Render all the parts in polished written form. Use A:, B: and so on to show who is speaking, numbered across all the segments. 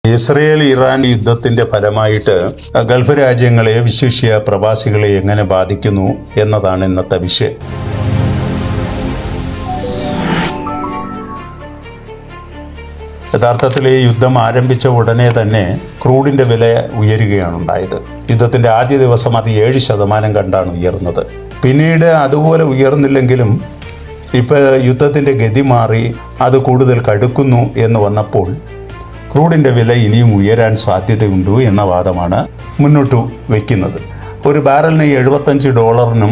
A: Israel Iran യുദ്ധത്തിന്റെ ഫലമായിട്ട് Gulf രാജ്യങ്ങളെ വിശിഷ്യ പ്രവാസികളെ എങ്ങനെ ബാധിക്കുന്നു എന്നതാണ് ഇന്നത്തെ വിഷയം. യഥാർത്ഥത്തിൽ ഈ യുദ്ധം ആരംഭിച്ച ഉടനെ തന്നെ ക്രൂഡിന്റെ വില ഉയരുകയാണ് ഉണ്ടായത്. യുദ്ധത്തിന്റെ ആദ്യ ദിവസം അത് 7% കണ്ടാണ് ഉയർന്നത്. പിന്നീട് അതുപോലെ ഉയർന്നില്ലെങ്കിലും ഇപ്പോൾ യുദ്ധത്തിന്റെ ഗതി മാറി അത് കൂടുതൽ കടുക്കുന്നു എന്ന് വന്നപ്പോൾ ക്രൂഡിന്റെ വില ഇനിയും ഉയരാൻ സാധ്യതയുണ്ട് എന്ന വാദമാണ് മുന്നോട്ട് വയ്ക്കുന്നത്. ഒരു ബാരലിന് $75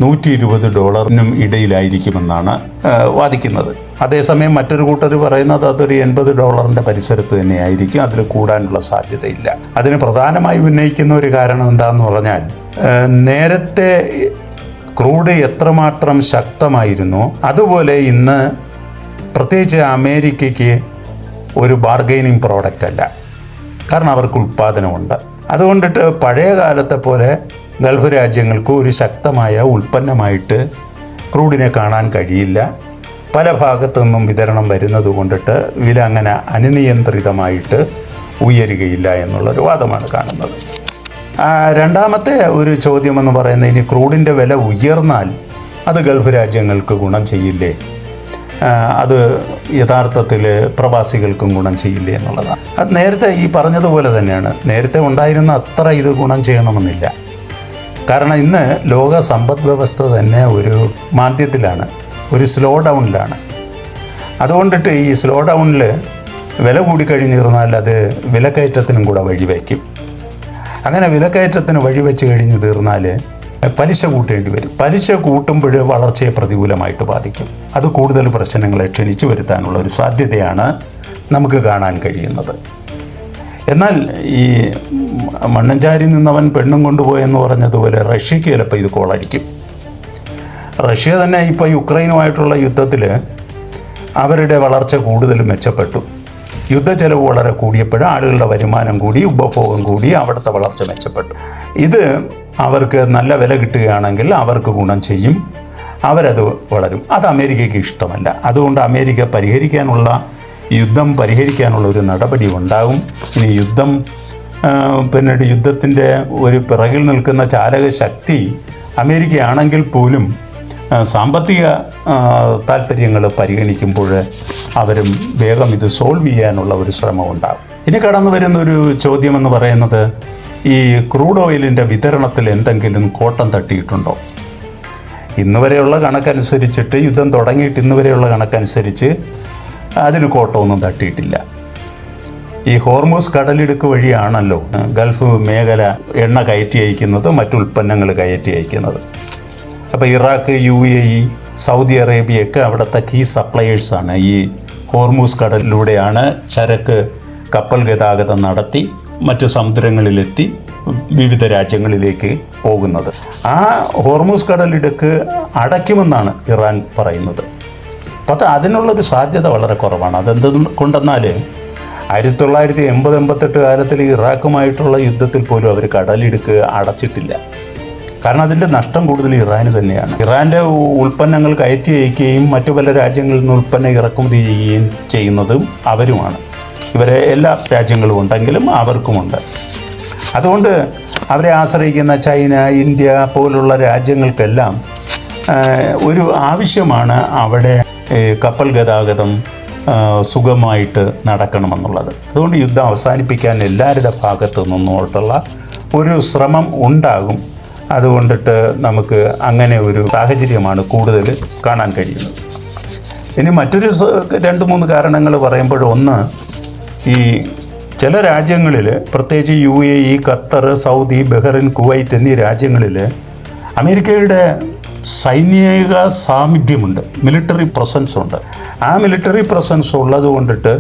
A: $120 ഇടയിലായിരിക്കുമെന്നാണ് വാദിക്കുന്നത്. അതേസമയം മറ്റൊരു കൂട്ടർ പറയുന്നത് അതൊരു $80 പരിസരത്ത് തന്നെയായിരിക്കും, അതിൽ കൂടാനുള്ള സാധ്യതയില്ല. അതിന് പ്രധാനമായി ഉന്നയിക്കുന്ന ഒരു കാരണം എന്താണെന്ന് പറഞ്ഞാൽ, നേരത്തെ ക്രൂഡ് എത്രമാത്രം ശക്തമായിരുന്നോ അതുപോലെ ഇന്ന് പ്രത്യേകിച്ച് അമേരിക്കയ്ക്ക് ഒരു ബാർഗെയിനിങ് പ്രോഡക്റ്റ് അല്ല. കാരണം അവർക്ക് ഉൽപ്പാദനമുണ്ട്. അതുകൊണ്ടിട്ട് പഴയ കാലത്തെ പോലെ ഗൾഫ് രാജ്യങ്ങൾക്ക് ഒരു ശക്തമായ ഉൽപ്പന്നമായിട്ട് ക്രൂഡിനെ കാണാൻ കഴിയില്ല. പല ഭാഗത്തു നിന്നും വിതരണം വരുന്നത് കൊണ്ടിട്ട് വില അങ്ങനെ അനിയന്ത്രിതമായിട്ട് ഉയരുകയില്ല എന്നുള്ളൊരു വാദമാണ് കാണുന്നത്. രണ്ടാമത്തെ ഒരു ചോദ്യമെന്ന് പറയുന്നത്, ഇനി ക്രൂഡിൻ്റെ വില ഉയർന്നാൽ അത് ഗൾഫ് രാജ്യങ്ങൾക്ക് ഗുണം ചെയ്യില്ലേ, അത് യഥാർത്ഥത്തിൽ പ്രവാസികൾക്കും ഗുണം ചെയ്യില്ലേ എന്നുള്ളതാണ്. അത് നേരത്തെ ഈ പറഞ്ഞതുപോലെ തന്നെയാണ്. നേരത്തെ ഉണ്ടായിരുന്ന അത്ര ഇത് ഗുണം ചെയ്യണമെന്നില്ല. കാരണം ഇന്ന് ലോക സമ്പദ് വ്യവസ്ഥ തന്നെ ഒരു മാന്ദ്യത്തിലാണ്, ഒരു സ്ലോ ഡൗണിലാണ്. അതുകൊണ്ടിട്ട് ഈ സ്ലോ ഡൗണിൽ വില കൂടിക്കഴിഞ്ഞിരുന്നാൽ അത് വിലക്കയറ്റത്തിനും കൂടെ വഴിവെക്കും. അങ്ങനെ വിലക്കയറ്റത്തിന് വഴിവെച്ച് കഴിഞ്ഞ് തീർന്നാൽ പലിശ കൂട്ടേണ്ടി വരും. പലിശ കൂട്ടുമ്പോൾ വളർച്ചയെ പ്രതികൂലമായിട്ട് ബാധിക്കും. അത് കൂടുതൽ പ്രശ്നങ്ങളെ ക്ഷണിച്ചു വരുത്താനുള്ള ഒരു സാധ്യതയാണ് നമുക്ക് കാണാൻ കഴിയുന്നത്. എന്നാൽ ഈ മണ്ണഞ്ചാരി നിന്നവൻ പെണ്ണും കൊണ്ടുപോയെന്ന് പറഞ്ഞതുപോലെ റഷ്യക്ക് ചിലപ്പോൾ ഇത് കോളടിക്കും. റഷ്യ തന്നെ ഇപ്പോൾ യുക്രൈനുമായിട്ടുള്ള യുദ്ധത്തിൽ അവരുടെ വളർച്ച കൂടുതൽ മെച്ചപ്പെട്ടു. യുദ്ധച്ചെലവ് വളരെ കൂടിയപ്പോൾ ആളുകളുടെ വരുമാനം കൂടി, ഉപഭോഗം കൂടി, അവിടുത്തെ വളർച്ച മെച്ചപ്പെട്ടു. ഇത് അവർക്ക് നല്ല വില കിട്ടുകയാണെങ്കിൽ അവർക്ക് ഗുണം ചെയ്യും, അവരത് വളരും. അത് അമേരിക്കയ്ക്ക് ഇഷ്ടമല്ല. അതുകൊണ്ട് അമേരിക്ക യുദ്ധം പരിഹരിക്കാനുള്ള ഒരു നടപടി ഉണ്ടാകും. ഇനി പിന്നീട് യുദ്ധത്തിൻ്റെ ഒരു പിറകിൽ നിൽക്കുന്ന ചാലക ശക്തി അമേരിക്കയാണെങ്കിൽ പോലും സാമ്പത്തിക താല്പര്യങ്ങൾ പരിഗണിക്കുമ്പോൾ അവരും വേഗം ഇത് സോൾവ് ചെയ്യാനുള്ള ഒരു ശ്രമം ഉണ്ടാകും. ഇനി കടന്നു വരുന്നൊരു ചോദ്യമെന്ന് പറയുന്നത്, ഈ ക്രൂഡ് ഓയിലിൻ്റെ വിതരണത്തിൽ എന്തെങ്കിലും കോട്ടം തട്ടിയിട്ടുണ്ടോ? ഇന്ന് വരെയുള്ള കണക്കനുസരിച്ചിട്ട്, യുദ്ധം തുടങ്ങിയിട്ട് ഇന്ന് വരെയുള്ള കണക്കനുസരിച്ച് അതിന് കോട്ടമൊന്നും തട്ടിയിട്ടില്ല. ഈ ഹോർമൂസ് കടലിടുക്ക് വഴിയാണല്ലോ ഗൾഫ് മേഖല എണ്ണ കയറ്റി അയക്കുന്നത്, മറ്റുൽപ്പന്നങ്ങൾ കയറ്റി അയക്കുന്നത്. അപ്പോൾ ഇറാഖ്, UAE, സൗദി അറേബ്യയൊക്കെ അവിടുത്തെ കീ സപ്ലയേഴ്സാണ്. ഈ ഹോർമൂസ് കടലിലൂടെയാണ് ചരക്ക് കപ്പൽ ഗതാഗതം നടത്തി മറ്റു സമുദ്രങ്ങളിലെത്തി വിവിധ രാജ്യങ്ങളിലേക്ക് പോകുന്നത്. ആ ഹോർമൂസ് കടലിടുക്ക് അടയ്ക്കുമെന്നാണ് ഇറാൻ പറയുന്നത്. അപ്പോൾ അതിനുള്ളൊരു സാധ്യത വളരെ കുറവാണ്. അതെന്തുകൊണ്ടെന്നാൽ 1980-88 കാലത്തിൽ ഇറാഖുമായിട്ടുള്ള യുദ്ധത്തിൽ പോലും അവർ കടലിടുക്ക് അടച്ചിട്ടില്ല. കാരണം അതിൻ്റെ നഷ്ടം കൂടുതൽ ഇറാന് തന്നെയാണ്. ഇറാൻ്റെ ഉൽപ്പന്നങ്ങൾ കയറ്റി അയക്കുകയും മറ്റു പല രാജ്യങ്ങളിൽ നിന്ന് ഉൽപ്പന്നം ഇറക്കുമതി ചെയ്യുകയും ചെയ്യുന്നതും അവരുമാണ്. ഇവരെ എല്ലാ രാജ്യങ്ങളും ഉണ്ടെങ്കിലും അവർക്കുമുണ്ട്. അതുകൊണ്ട് അവരെ ആശ്രയിക്കുന്ന ചൈന, ഇന്ത്യ പോലുള്ള രാജ്യങ്ങൾക്കെല്ലാം ഒരു ആവശ്യമാണ് അവിടെ കപ്പൽ ഗതാഗതം സുഗമമായിട്ട് നടക്കണമെന്നുള്ളത്. അതുകൊണ്ട് യുദ്ധം അവസാനിപ്പിക്കാൻ എല്ലാവരുടെ ഭാഗത്തു നിന്നോട്ടുള്ള ഒരു ശ്രമം ഉണ്ടാകും. അതുകൊണ്ടിട്ട് നമുക്ക് അങ്ങനെ ഒരു സാഹചര്യമാണ് കൂടുതൽ കാണാൻ കഴിയുന്നത്. ഇനി മറ്റൊരു 2-3 കാരണങ്ങൾ പറയുമ്പോൾ, ഒന്ന്, ഈ ചില രാജ്യങ്ങളിൽ, പ്രത്യേകിച്ച് UAE, Qatar, Saudi, Bahrain, Kuwait എന്നീ രാജ്യങ്ങളിൽ അമേരിക്കയുടെ സൈനിക സാമീപ്യമുണ്ട്, മിലിറ്ററി പ്രസൻസ് ഉണ്ട്. ആ മിലിറ്ററി പ്രസൻസ് ഉള്ളത് കൊണ്ടിട്ട്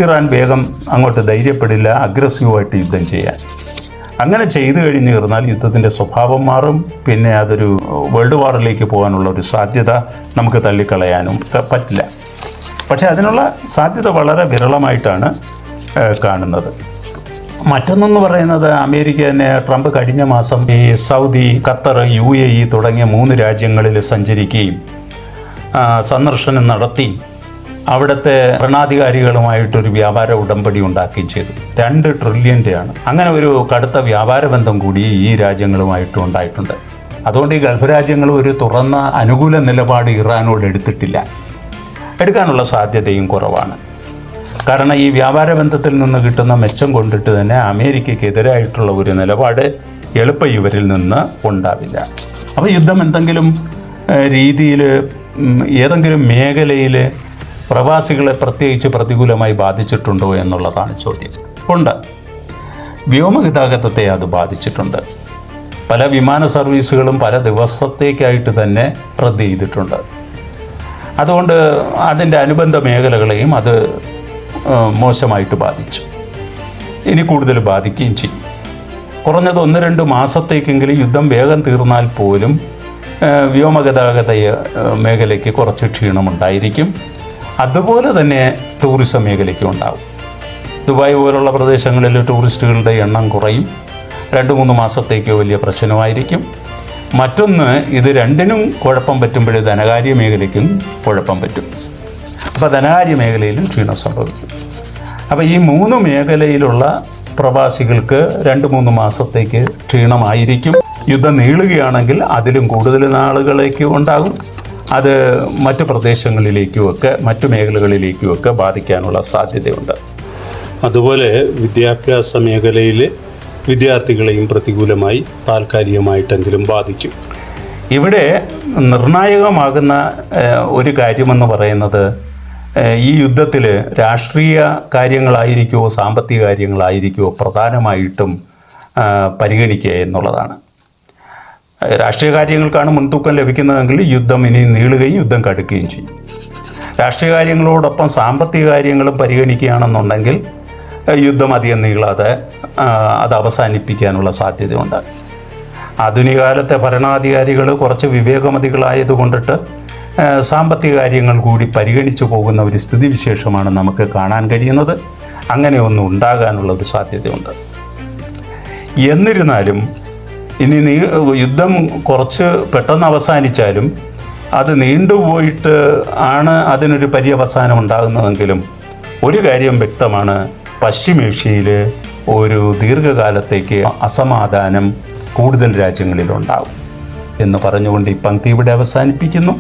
A: ഇറാൻ വേഗം അങ്ങോട്ട് ധൈര്യപ്പെടില്ല അഗ്രസീവായിട്ട് യുദ്ധം ചെയ്യാൻ. അങ്ങനെ ചെയ്തു കഴിഞ്ഞ് തീർന്നാൽ യുദ്ധത്തിൻ്റെ സ്വഭാവം മാറും. പിന്നെ അതൊരു വേൾഡ് വാറിലേക്ക് പോകാനുള്ള ഒരു സാധ്യത നമുക്ക് തള്ളിക്കളയാനും പറ്റില്ല. പക്ഷേ അതിനുള്ള സാധ്യത വളരെ വിരളമായിട്ടാണ് കാണുന്നത്. മറ്റൊന്നെന്ന് പറയുന്നത്, അമേരിക്ക തന്നെ ട്രംപ് കഴിഞ്ഞ മാസം ഈ സൗദി, ഖത്തർ, UAE തുടങ്ങിയ 3 രാജ്യങ്ങളിൽ സഞ്ചരിക്കുകയും സന്ദർശനം നടത്തി അവിടുത്തെ ഭരണാധികാരികളുമായിട്ടൊരു വ്യാപാര ഉടമ്പടി ഉണ്ടാക്കുകയും ചെയ്തു. 2 ട്രില്യൻ്റെയാണ്. അങ്ങനെ ഒരു കടുത്ത വ്യാപാര ബന്ധം കൂടി ഈ രാജ്യങ്ങളുമായിട്ട് ഉണ്ടായിട്ടുണ്ട്. അതുകൊണ്ട് ഈ ഗൾഫ് രാജ്യങ്ങൾ ഒരു തുറന്ന അനുകൂല നിലപാട് ഇറാനോട് എടുത്തിട്ടില്ല. എടുക്കാനുള്ള സാധ്യതയും കുറവാണ്. കാരണം ഈ വ്യാപാര ബന്ധത്തിൽ നിന്ന് കിട്ടുന്ന മെച്ചം കൊണ്ടിട്ട് തന്നെ അമേരിക്കയ്ക്കെതിരായിട്ടുള്ള ഒരു നിലപാട് എളുപ്പം ഇവരിൽ നിന്ന് ഉണ്ടാവില്ല. അപ്പോൾ യുദ്ധം എന്തെങ്കിലും രീതിയിൽ ഏതെങ്കിലും മേഖലയിൽ പ്രവാസികളെ പ്രത്യേകിച്ച് പ്രതികൂലമായി ബാധിച്ചിട്ടുണ്ടോ എന്നുള്ളതാണ് ചോദ്യം. ഉണ്ട്. വ്യോമഗതാഗതത്തെ അത് ബാധിച്ചിട്ടുണ്ട്. പല വിമാന സർവീസുകളും പല ദിവസത്തേക്കായിട്ട് തന്നെ റദ്ദ് ചെയ്തിട്ടുണ്ട്. അതുകൊണ്ട് അതിൻ്റെ അനുബന്ധ മേഖലകളെയും അത് മോശമായിട്ട് ബാധിച്ചു. ഇനി കൂടുതൽ ബാധിക്കുകയും ചെയ്യും. കുറഞ്ഞത് 1-2 മാസത്തേക്കെങ്കിലും യുദ്ധം വേഗം തീർന്നാൽ പോലും വ്യോമഗതാഗത മേഖലയ്ക്ക് കുറച്ച് ക്ഷീണമുണ്ടായിരിക്കും. അതുപോലെ തന്നെ ടൂറിസം മേഖലയ്ക്കും ഉണ്ടാകും. ദുബായ് പോലുള്ള പ്രദേശങ്ങളിൽ ടൂറിസ്റ്റുകളുടെ എണ്ണം കുറയും. 2-3 മാസത്തേക്ക് വലിയ പ്രശ്നമായിരിക്കും. മറ്റൊന്ന്, ഇത് രണ്ടിനും കുഴപ്പം പറ്റുമ്പോഴേ ധനകാര്യ മേഖലയ്ക്കും കുഴപ്പം പറ്റും. അപ്പോൾ ധനകാര്യ മേഖലയിലും ക്ഷീണം സംഭവിക്കും. അപ്പോൾ ഈ 3 മേഖലയിലുള്ള പ്രവാസികൾക്ക് 2-3 മാസത്തേക്ക് ക്ഷീണമായിരിക്കും. യുദ്ധം നീളുകയാണെങ്കിൽ അതിലും കൂടുതൽ നാളുകളേക്ക് ഉണ്ടാകും. അത് മറ്റു പ്രദേശങ്ങളിലേക്കുമൊക്കെ മറ്റു മേഖലകളിലേക്കുമൊക്കെ ബാധിക്കാനുള്ള സാധ്യതയുണ്ട്. അതുപോലെ വിദ്യാഭ്യാസ മേഖലയിൽ വിദ്യാർത്ഥികളെയും പ്രതികൂലമായി താൽക്കാലികമായിട്ടെങ്കിലും ബാധിക്കും. ഇവിടെ നിർണായകമാകുന്ന ഒരു കാര്യമെന്ന് പറയുന്നത് ഈ യുദ്ധത്തിൽ രാഷ്ട്രീയ കാര്യങ്ങളായിരിക്കുമോ സാമ്പത്തിക കാര്യങ്ങളായിരിക്കുമോ പ്രധാനമായിട്ടും പരിഗണിക്കുക എന്നുള്ളതാണ്. രാഷ്ട്രീയ കാര്യങ്ങൾക്കാണ് മുൻതൂക്കം ലഭിക്കുന്നതെങ്കിൽ യുദ്ധം ഇനി നീളുകയും യുദ്ധം കടുക്കുകയും ചെയ്യും. രാഷ്ട്രീയ കാര്യങ്ങളോടൊപ്പം സാമ്പത്തിക കാര്യങ്ങളും പരിഗണിക്കുകയാണെന്നുണ്ടെങ്കിൽ യുദ്ധം അധികം നീളാതെ അത് അവസാനിപ്പിക്കാനുള്ള സാധ്യതയുണ്ട്. ആധുനിക കാലത്തെ ഭരണാധികാരികൾ കുറച്ച് വിവേകമതികളായതുകൊണ്ടിട്ട് സാമ്പത്തിക കാര്യങ്ങൾ കൂടി പരിഗണിച്ചു പോകുന്ന ഒരു സ്ഥിതിവിശേഷമാണ് നമുക്ക് കാണാൻ കഴിയുന്നത്. അങ്ങനെ ഒന്നും ഉണ്ടാകാനുള്ള ഒരു സാധ്യതയുണ്ട്. എന്നിരുന്നാലും ഇനി യുദ്ധം കുറച്ച് പെട്ടെന്ന് അവസാനിച്ചാലും അത് നീണ്ടുപോയിട്ട് ആണ് അതിനൊരു പര്യവസാനം ഉണ്ടാകുന്നതെങ്കിലും ഒരു കാര്യം വ്യക്തമാണ്, പശ്ചിമേഷ്യയിൽ ഒരു ദീർഘകാലത്തേക്ക് അസമാധാനം കൂടുതൽ രാജ്യങ്ങളിലുണ്ടാവും എന്ന് പറഞ്ഞുകൊണ്ട് ഈ പങ്ക്തി ഇവിടെ അവസാനിപ്പിക്കുന്നു.